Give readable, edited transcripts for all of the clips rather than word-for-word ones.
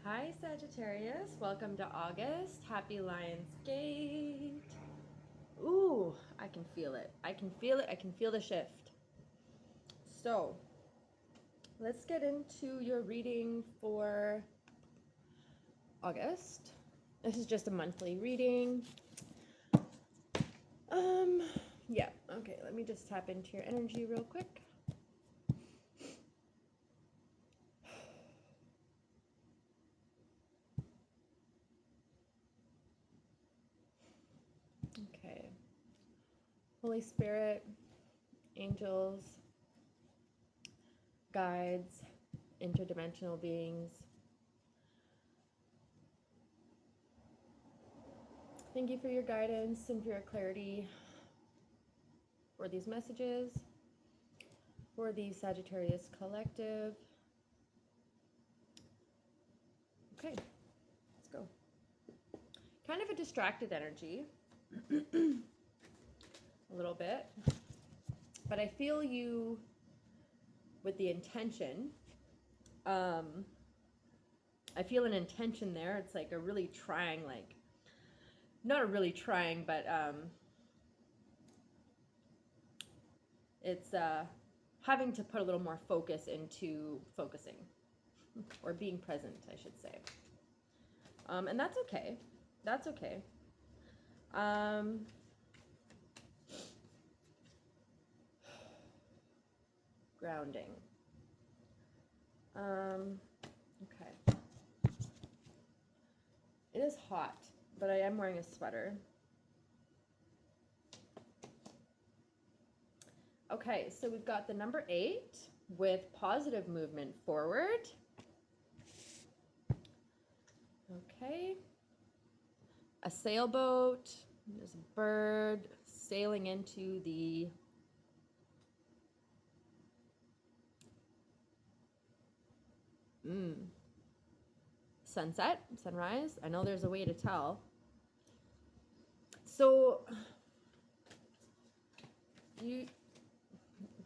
Hi Sagittarius, welcome to August. Happy Lion's Gate. Ooh, I can feel it. I can feel it. I can feel the shift. So, let's get into your reading for August. This is just a monthly reading. Yeah, okay, let me just tap into your energy real quick. Okay. Holy Spirit, angels, guides, interdimensional beings, thank you for your guidance and for your clarity for these messages, for the Sagittarius collective. Okay, let's go. Kind of a distracted energy, a little bit, but I feel you with the intention. I feel an intention there. It's like a really trying, not a really trying, but it's having to put a little more focus into focusing, or being present, I should say. And that's okay. That's okay. Grounding. Okay. It is hot, but I am wearing a sweater. Okay, so we've got the number 8 with positive movement forward. Okay. A sailboat. There's a bird sailing into the sunset, sunrise. I know there's a way to tell. So, do you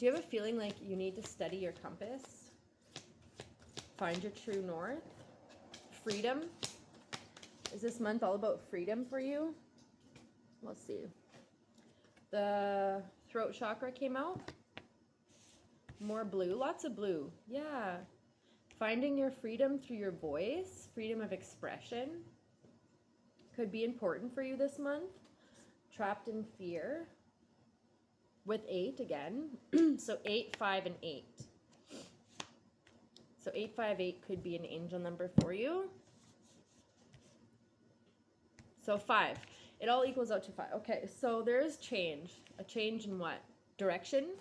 have a feeling like you need to study your compass? Find your true north? Freedom? Is this month all about freedom for you? Let's see. The throat chakra came out. More blue, lots of blue. Yeah. Finding your freedom through your voice, freedom of expression could be important for you this month. Trapped in fear with 8 again. So 8, 5, and 8. So 858 could be an angel number for you. So 5. It all equals out to 5. Okay, so there is change. A change in what? Direction?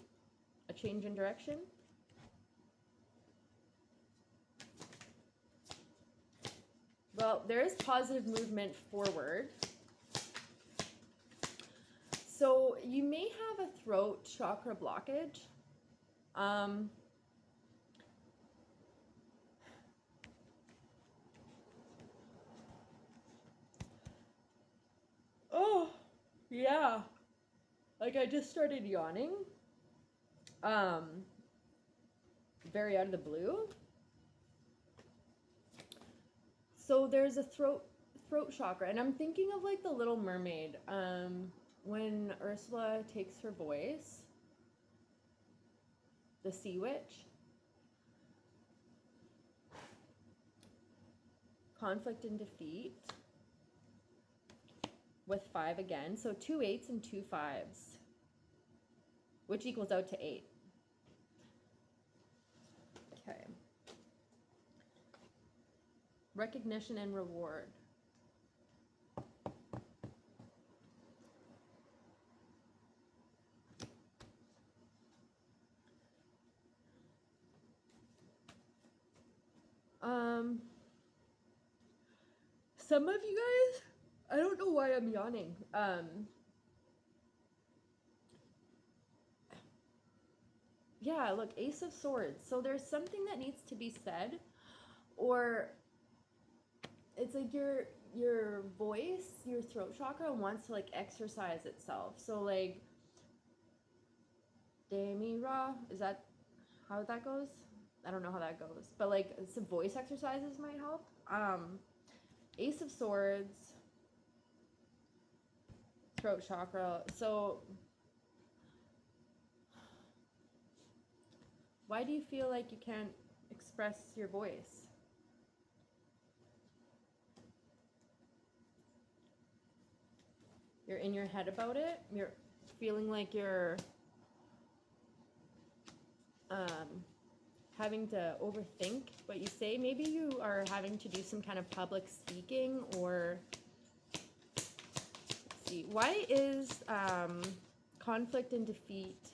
A change in direction? Well, there is positive movement forward. So you may have a throat chakra blockage. Oh, yeah. Like I just started yawning. Very out of the blue. So there's a throat chakra, and I'm thinking of like the Little Mermaid. When Ursula takes her voice, the sea witch. Conflict and defeat with 5 again. So 2 8s and 2 5s, which equals out to 8. Okay. Recognition and reward. Some of you guys, I don't know why I'm yawning. Yeah, look, Ace of Swords. So there's something that needs to be said, or it's like your voice, your throat chakra wants to like exercise itself. So like, Demi Ra, is that how that goes? I don't know how that goes, but like some voice exercises might help. Ace of Swords, throat chakra. So why do you feel like you can't express your voice? You're in your head about it. You're feeling like you're having to overthink what you say. Maybe you are having to do some kind of public speaking, or let's see. Why is conflict and defeat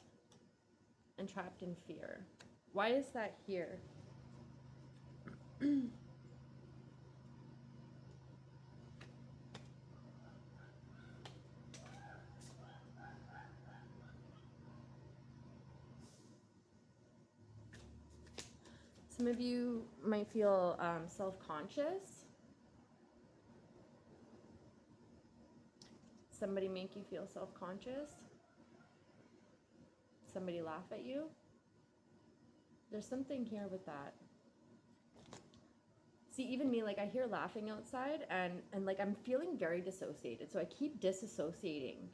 and trapped in fear? Why is that here? Some of you might feel self-conscious. Somebody make you feel self-conscious. Somebody laugh at you. There's something here with that. See, even me, like I hear laughing outside, and like I'm feeling very dissociated. So I keep disassociating.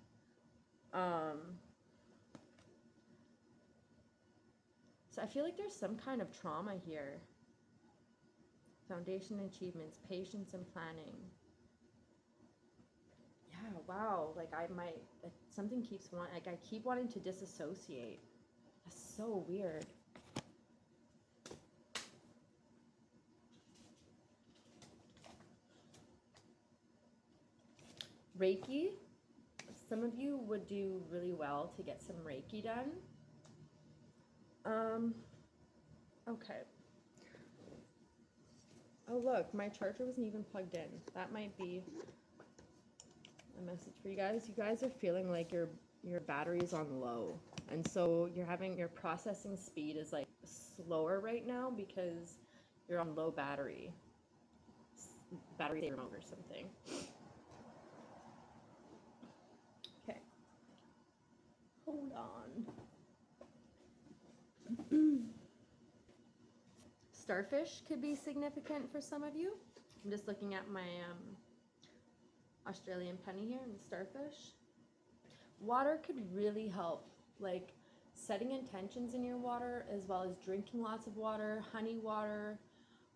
So I feel like there's some kind of trauma here. Foundation achievements, patience and planning. Yeah, wow. Like I might, something keeps wanting, like I keep wanting to disassociate. That's so weird. Reiki. Some of you would do really well to get some Reiki done. Okay. Oh look, my charger wasn't even plugged in. That might be a message for you guys. You guys are feeling like your battery's on low, and so you're having your processing speed is like slower right now because you're on low battery saver mode or something. Okay, hold on. Starfish could be significant for some of you. I'm just looking at my Australian penny here and starfish. Water could really help, like setting intentions in your water, as well as drinking lots of water, honey water,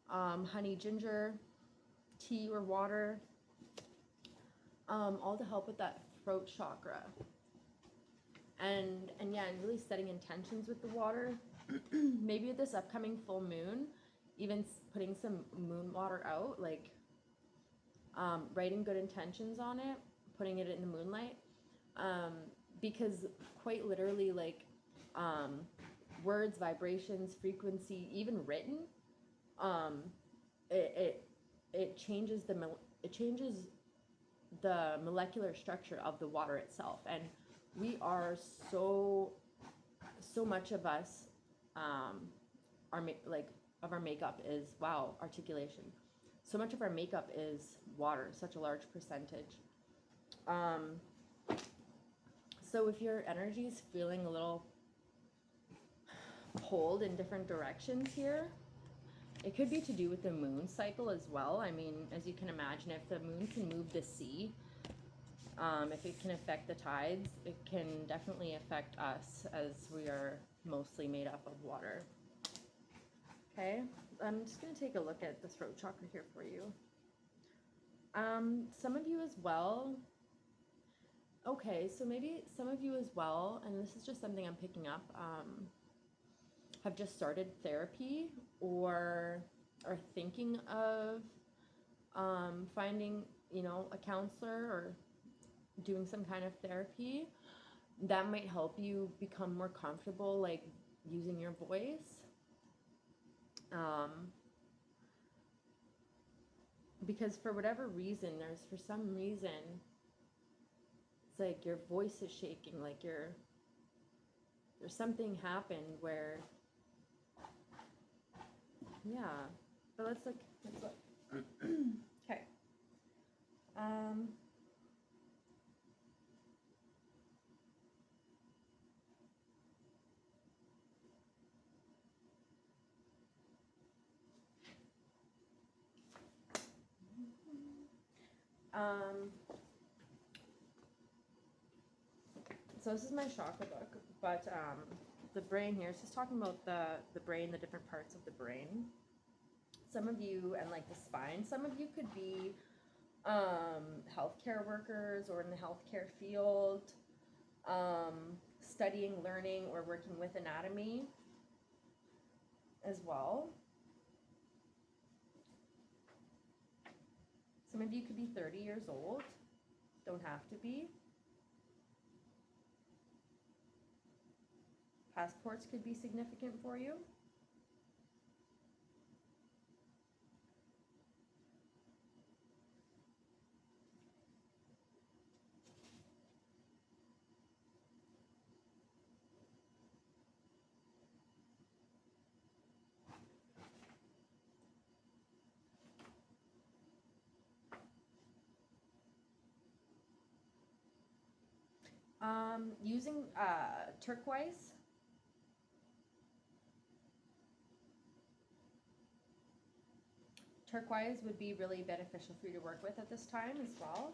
honey ginger tea or water, all to help with that throat chakra. And yeah, and really setting intentions with the water. Maybe with this upcoming full moon, even putting some moon water out, like writing good intentions on it, putting it in the moonlight, because quite literally, like words, vibrations, frequency, even written, it changes the molecular structure of the water itself. And we are so much of us, our makeup is, wow, articulation. So much of our makeup is water, such a large percentage. So if your energy is feeling a little pulled in different directions here, it could be to do with the moon cycle as well. I mean, as you can imagine, if the moon can move the sea, if it can affect the tides, it can definitely affect us, as we are mostly made up of water. Okay, I'm just going to take a look at the throat chakra here for you. Some of you as well. Okay, so maybe some of you as well, and this is just something I'm picking up, have just started therapy, or are thinking of finding, a counselor or doing some kind of therapy that might help you become more comfortable, like using your voice. Because for whatever reason, for some reason, it's like your voice is shaking, like there's something happened where, yeah, but let's look. Okay. Um, so this is my chakra book, but the brain here is just talking about the brain, the different parts of the brain. Some of you, and like the spine, some of you could be healthcare workers or in the healthcare field, studying, learning, or working with anatomy as well. Some of you could be 30 years old, don't have to be. Passports could be significant for you. Using turquoise. Turquoise would be really beneficial for you to work with at this time as well.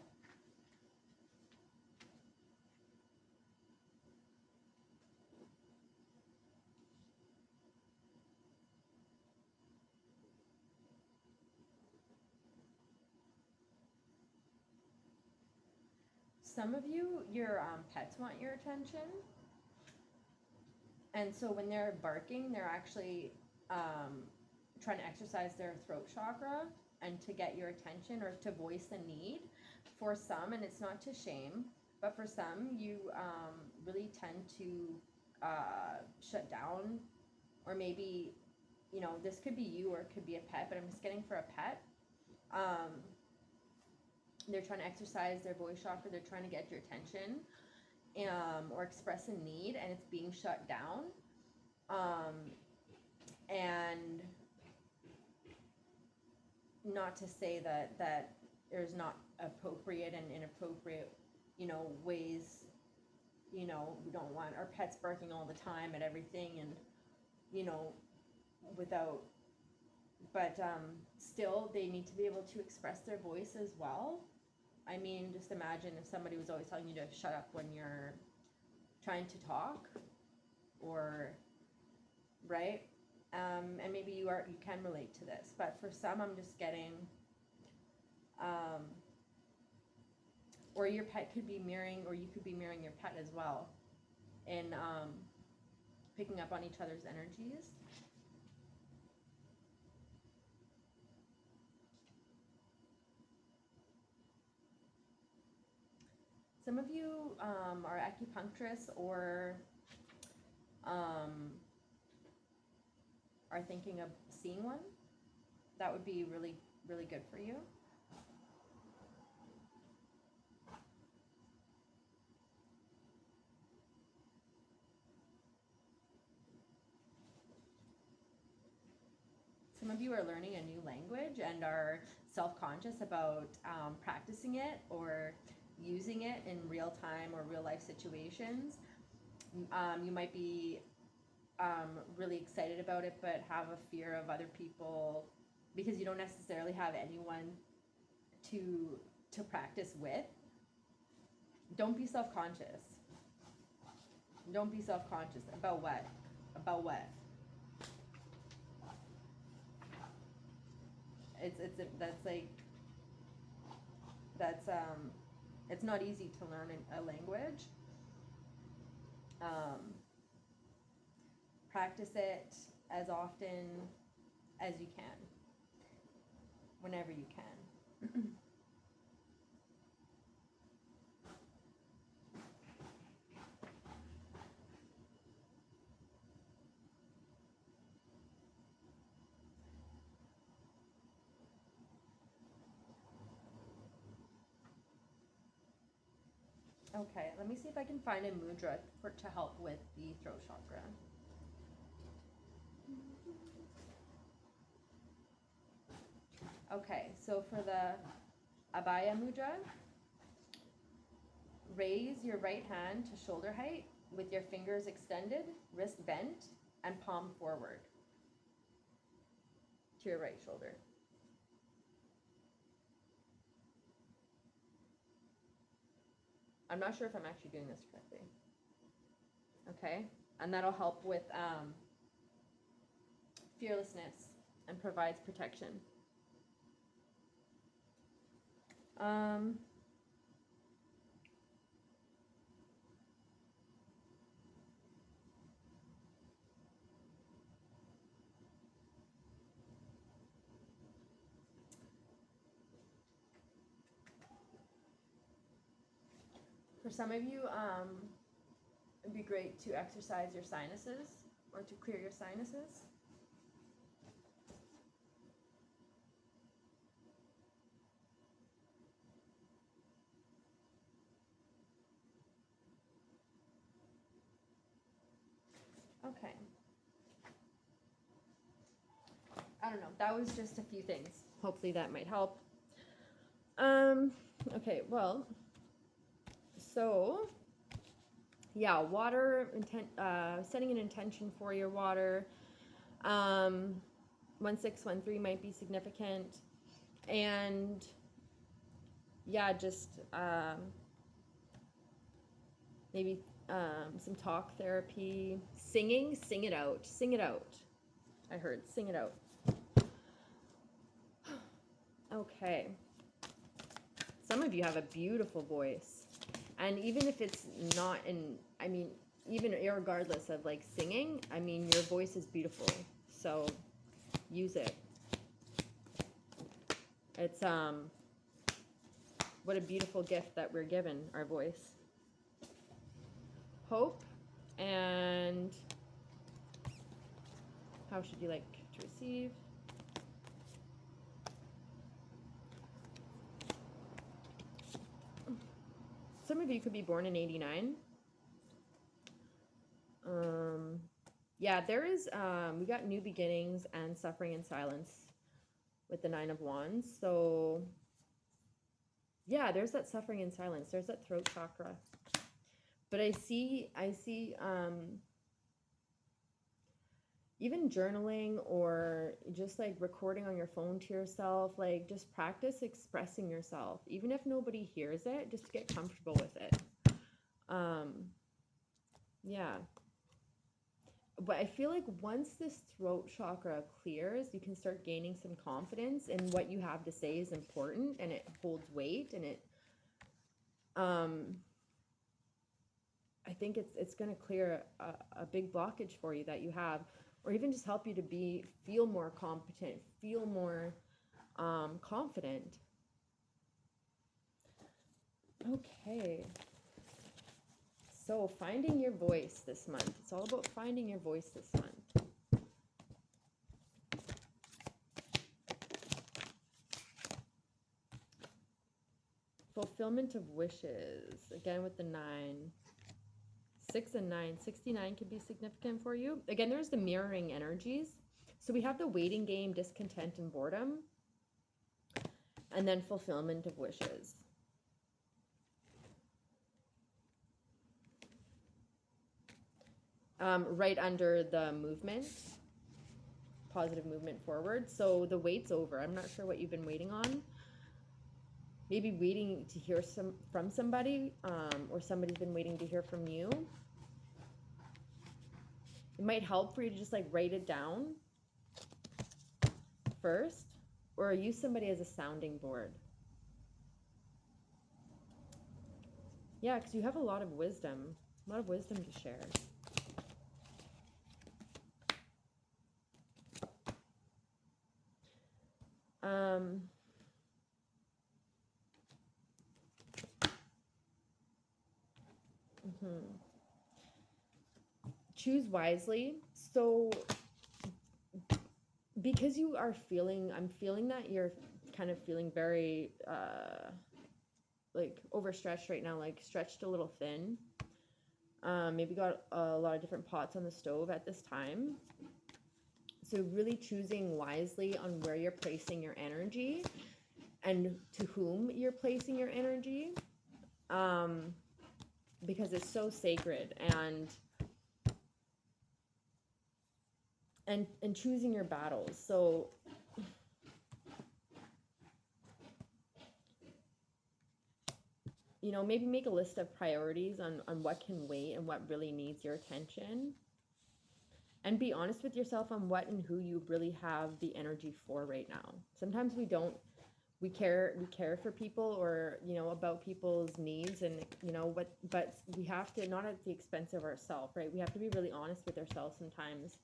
Some of you, your pets want your attention. And so when they're barking, they're actually trying to exercise their throat chakra and to get your attention or to voice a need. For some, and it's not to shame, but for some, you really tend to shut down, or maybe, you know, this could be you or it could be a pet, but I'm just getting for a pet. They're trying to exercise their voice chakra, they're trying to get your attention, or express a need, and it's being shut down. And not to say that there's not appropriate and inappropriate, you know, ways, you know, we don't want our pets barking all the time at everything, and, you know, without, but still they need to be able to express their voice as well. I mean, just imagine if somebody was always telling you to shut up when you're trying to talk, or, right? And maybe you can relate to this, but for some, I'm just getting, or your pet could be mirroring, or you could be mirroring your pet as well, and picking up on each other's energies. Some of you are acupuncturists, or are thinking of seeing one. That would be really, really good for you. Some of you are learning a new language and are self-conscious about practicing it or using it in real time or real life situations. You might be really excited about it, but have a fear of other people because you don't necessarily have anyone to practice with. Don't be self-conscious. Don't be self-conscious about what? About what? It's not easy to learn a language. Practice it as often as you can, whenever you can. Okay, let me see if I can find a mudra to help with the throat chakra. Okay, so for the Abhaya mudra, raise your right hand to shoulder height with your fingers extended, wrist bent, and palm forward to your right shoulder. I'm not sure if I'm actually doing this correctly. Okay, and that'll help with fearlessness and provides protection. For some of you, it'd be great to exercise your sinuses or to clear your sinuses. Okay. I don't know. That was just a few things. Hopefully that might help. Okay, well, so yeah, water setting an intention for your water. 1613 might be significant. And yeah, just maybe some talk therapy, singing, sing it out. I heard, sing it out. Okay. Some of you have a beautiful voice. And even if it's not even irregardless of like singing, I mean, your voice is beautiful. So use it. It's, what a beautiful gift that we're given, our voice. Hope, and how should you like to receive? Some of you could be born in 89. Yeah, there is, we got new beginnings and suffering in silence with the 9 of Wands. So yeah, there's that suffering in silence. There's that throat chakra. But I see even journaling or just like recording on your phone to yourself, like just practice expressing yourself. Even if nobody hears it, just get comfortable with it. Yeah. But I feel like once this throat chakra clears, you can start gaining some confidence, and what you have to say is important and it holds weight, and it I think it's going to clear a big blockage for you that you have, or even just help you to feel more competent, feel more confident. Okay. So finding your voice this month. It's all about finding your voice this month. Fulfillment of wishes. Again with the 9. 6 and 9. 69 could be significant for you. Again, there's the mirroring energies. So we have the waiting game, discontent, and boredom. And then fulfillment of wishes. Right under the movement, positive movement forward. So the wait's over. I'm not sure what you've been waiting on. Maybe waiting to hear from somebody, or somebody's been waiting to hear from you. It might help for you to just like write it down first, or use somebody as a sounding board. Yeah, because you have a lot of wisdom to share. Choose wisely. So because you are I'm feeling that you're kind of feeling very like overstretched right now, like stretched a little thin. Maybe got a lot of different pots on the stove at this time. So really choosing wisely on where you're placing your energy and to whom you're placing your energy, because it's so sacred, and choosing your battles. So maybe make a list of priorities on what can wait and what really needs your attention. And be honest with yourself on what and who you really have the energy for right now. Sometimes we don't. We care for people, or about people's needs, and but we have to, not at the expense of ourselves, right? We have to be really honest with ourselves sometimes.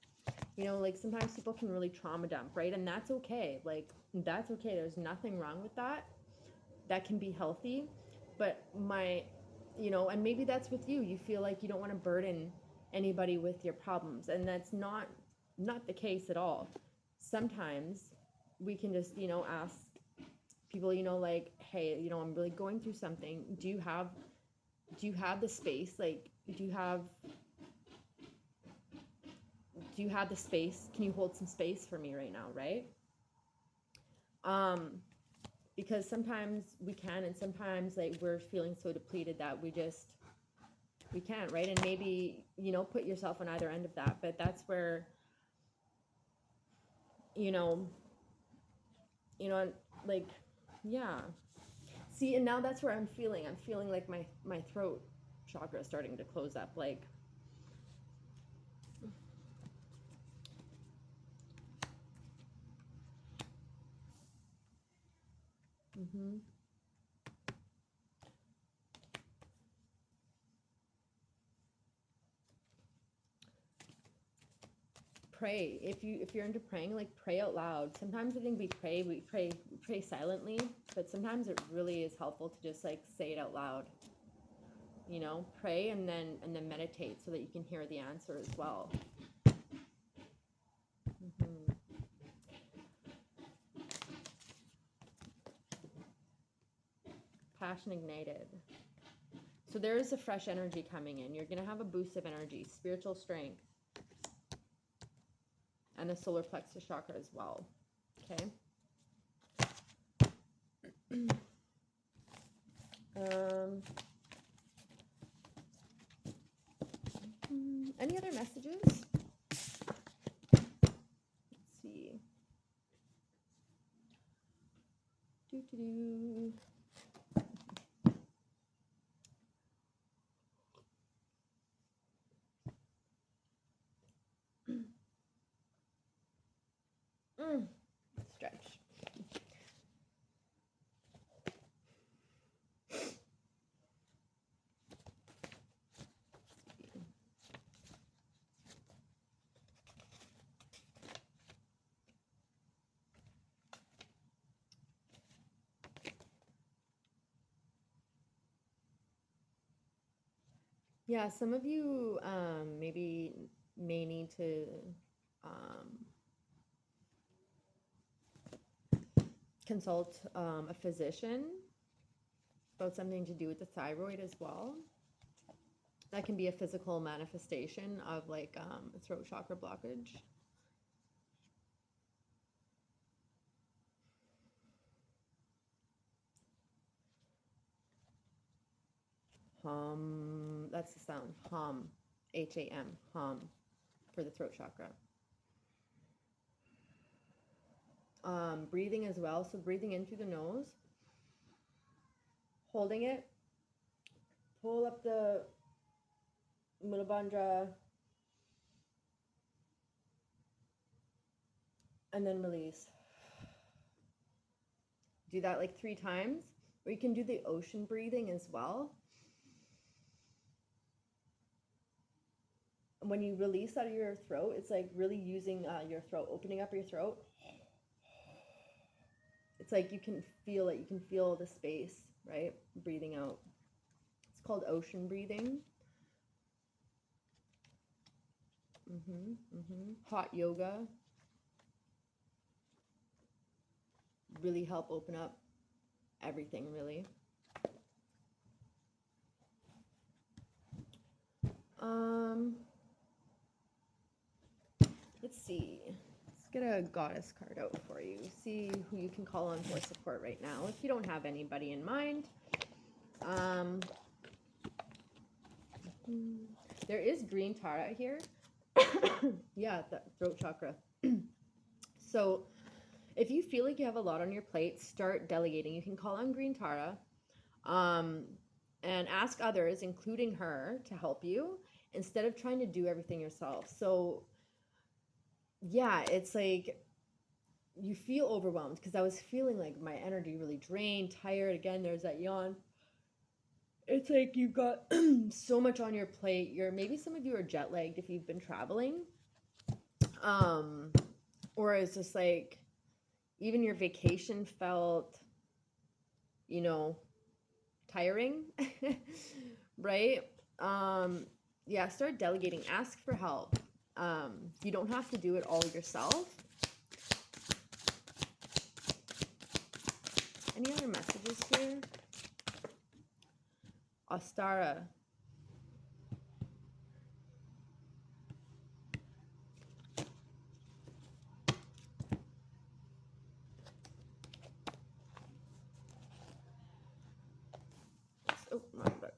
Like sometimes people can really trauma dump, right? And that's okay. Like that's okay. There's nothing wrong with that. That can be healthy. But and maybe that's with you. You feel like you don't want to burden anybody with your problems, and that's not the case at all. Sometimes we can just, ask people, like, hey, I'm really going through something. Do you have the space? Like, do you have the space? Can you hold some space for me right now, right? Because sometimes we can, and sometimes like we're feeling so depleted that we can't, right? And maybe, put yourself on either end of that, but that's where, you know, like, yeah. See, and now that's where I'm feeling like my throat chakra is starting to close up, like, mm-hmm. Pray. If you're into praying, like, pray out loud. Sometimes I think we pray silently, but sometimes it really is helpful to just like say it out loud. Pray and then meditate so that you can hear the answer as well. Mm-hmm. Passion ignited. So there is a fresh energy coming in. You're going to have a boost of energy, spiritual strength, and the solar plexus chakra as well. Okay. Any other messages? Let's see. Do. Stretch. Yeah, some of you maybe may need to consult a physician about something to do with the thyroid as well. That can be a physical manifestation of like a throat chakra blockage. That's the sound. Hum. H-A-M. Hum. For the throat chakra. Breathing as well. So breathing in through the nose. Holding it. Pull up the Mulabandra. And then release. Do that like 3 times. Or you can do the ocean breathing as well. When you release out of your throat, it's like really using your throat, opening up your throat. It's like you can feel it. You can feel the space, right? Breathing out. It's called ocean breathing. Hot yoga. Really help open up everything, really. Let's see. Let's get a goddess card out for you. See who you can call on for support right now. If you don't have anybody in mind, there is green Tara here. Yeah, the throat chakra. So if you feel like you have a lot on your plate, start delegating. You can call on green Tara. and ask others, including her, to help you instead of trying to do everything yourself. So, yeah, it's like you feel overwhelmed because I was feeling like my energy really drained, tired. Again, there's that yawn. It's like you've got so much on your plate. Maybe some of you are jet lagged if you've been traveling. Or it's just like even your vacation felt, you know, tiring, right? Yeah, start delegating, ask for help. You don't have to do it all yourself. Any other messages here? Ostara. Oh, wrong book.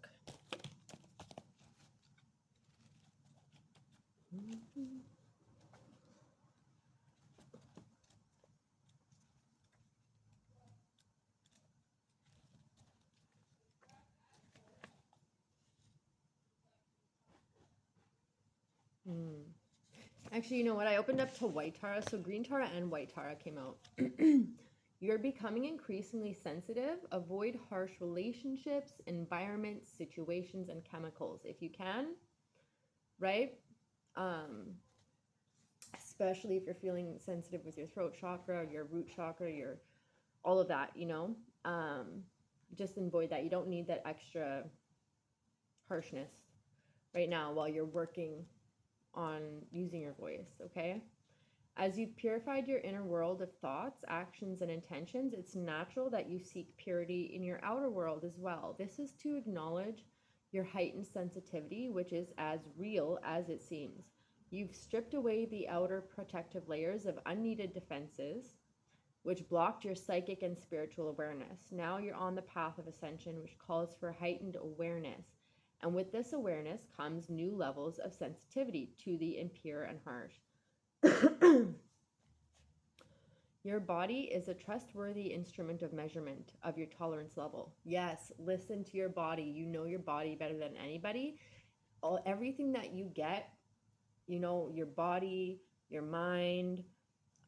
Actually, you know what? I opened up to White Tara. So Green Tara and White Tara came out. You're becoming increasingly sensitive. Avoid harsh relationships, environments, situations, and chemicals if you can, right? Especially if you're feeling sensitive with your throat chakra, your root chakra, your all of that, just avoid that. You don't need that extra harshness right now while you're working on using your voice, okay? As you've purified your inner world of thoughts, actions, and intentions, it's natural that you seek purity in your outer world as well. This is to acknowledge your heightened sensitivity, which is as real as it seems. You've stripped away the outer protective layers of unneeded defenses, which blocked your psychic and spiritual awareness. Now you're on the path of ascension, which calls for heightened awareness. And with this awareness comes new levels of sensitivity to the impure and harsh. Your body is a trustworthy instrument of measurement of your tolerance level. Yes, listen to your body. You know your body better than anybody. Everything that you get, your body, your mind,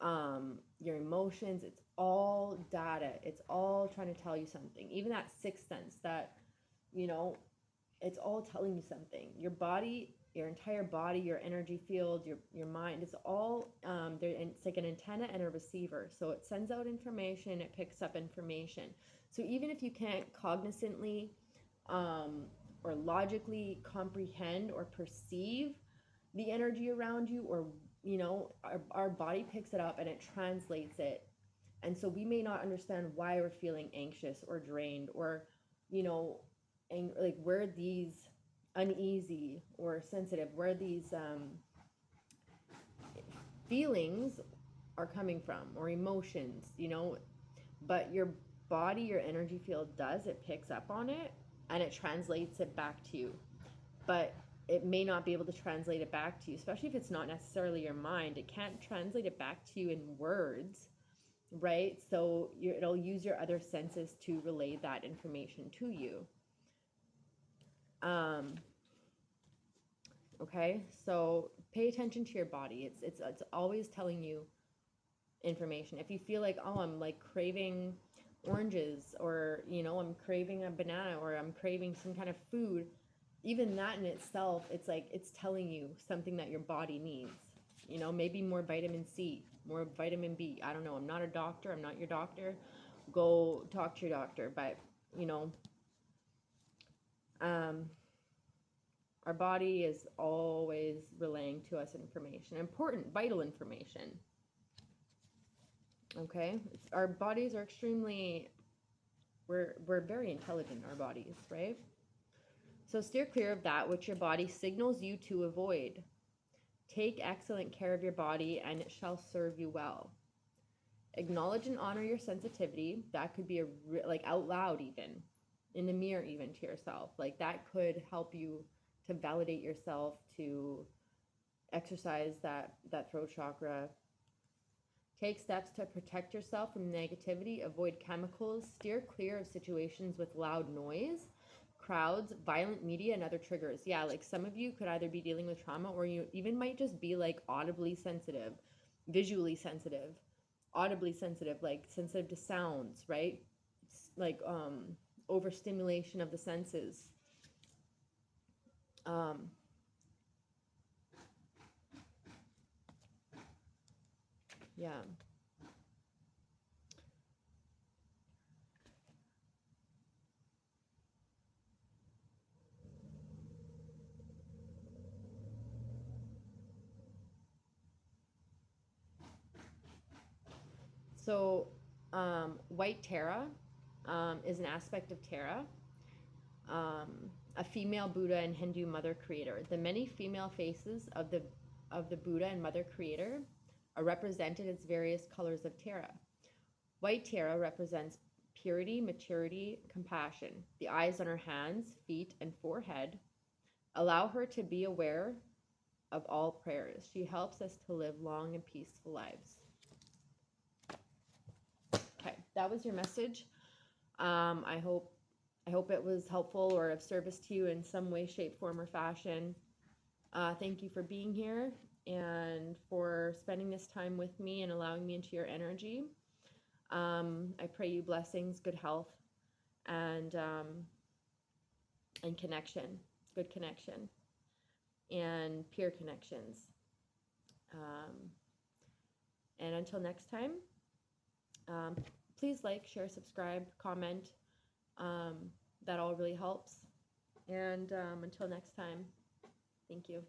your emotions, it's all data. It's all trying to tell you something. Even that sixth sense that, it's all telling you something. Your body, your entire body, your energy field, your mind, it's all it's like an antenna and a receiver. So it sends out information, it picks up information. So even if you can't cognizantly or logically comprehend or perceive the energy around you, or our body picks it up and it translates it. And so we may not understand why we're feeling anxious or drained, or and like where these uneasy or sensitive, where these feelings are coming from, or emotions, but your body, your energy field does, it picks up on it and it translates it back to you. But it may not be able to translate it back to you, especially if it's not necessarily your mind. It can't translate it back to you in words, right? So it'll use your other senses to relay that information to you. Okay, so pay attention to your body. It's always telling you information. If you feel like, oh, I'm like craving oranges, or I'm craving a banana, or I'm craving some kind of food, even that in itself, it's like it's telling you something that your body needs. Maybe more vitamin C, more vitamin B. I don't know. I'm not a doctor. I'm not your doctor. Go talk to your doctor. But our body is always relaying to us information, important, vital information. Okay, our bodies are extremely. We're very intelligent. Our bodies, right? So steer clear of that which your body signals you to avoid. Take excellent care of your body, and it shall serve you well. Acknowledge and honor your sensitivity. That could be like out loud, even in the mirror, even to yourself. Like that could help you to validate yourself, to exercise that throat chakra. Take steps to protect yourself from negativity. Avoid chemicals. Steer clear of situations with loud noise, crowds, violent media, and other triggers. Yeah, like some of you could either be dealing with trauma, or you even might just be like audibly sensitive, visually sensitive, audibly sensitive, like sensitive to sounds, right? It's like overstimulation of the senses. Yeah. So, white Tara is an aspect of Tara, a female Buddha and Hindu mother creator. The many female faces of the Buddha and mother creator are represented as various colors of Tara. White Tara represents purity, maturity, compassion. The eyes on her hands, feet, and forehead allow her to be aware of all prayers. She helps us to live long and peaceful lives. Okay, that was your message. I hope it was helpful or of service to you in some way, shape, form, or fashion. Thank you for being here and for spending this time with me and allowing me into your energy. I pray you blessings, good health, and connection, good connection, and peer connections. And until next time, please like, share, subscribe, comment. That all really helps. And until next time, thank you.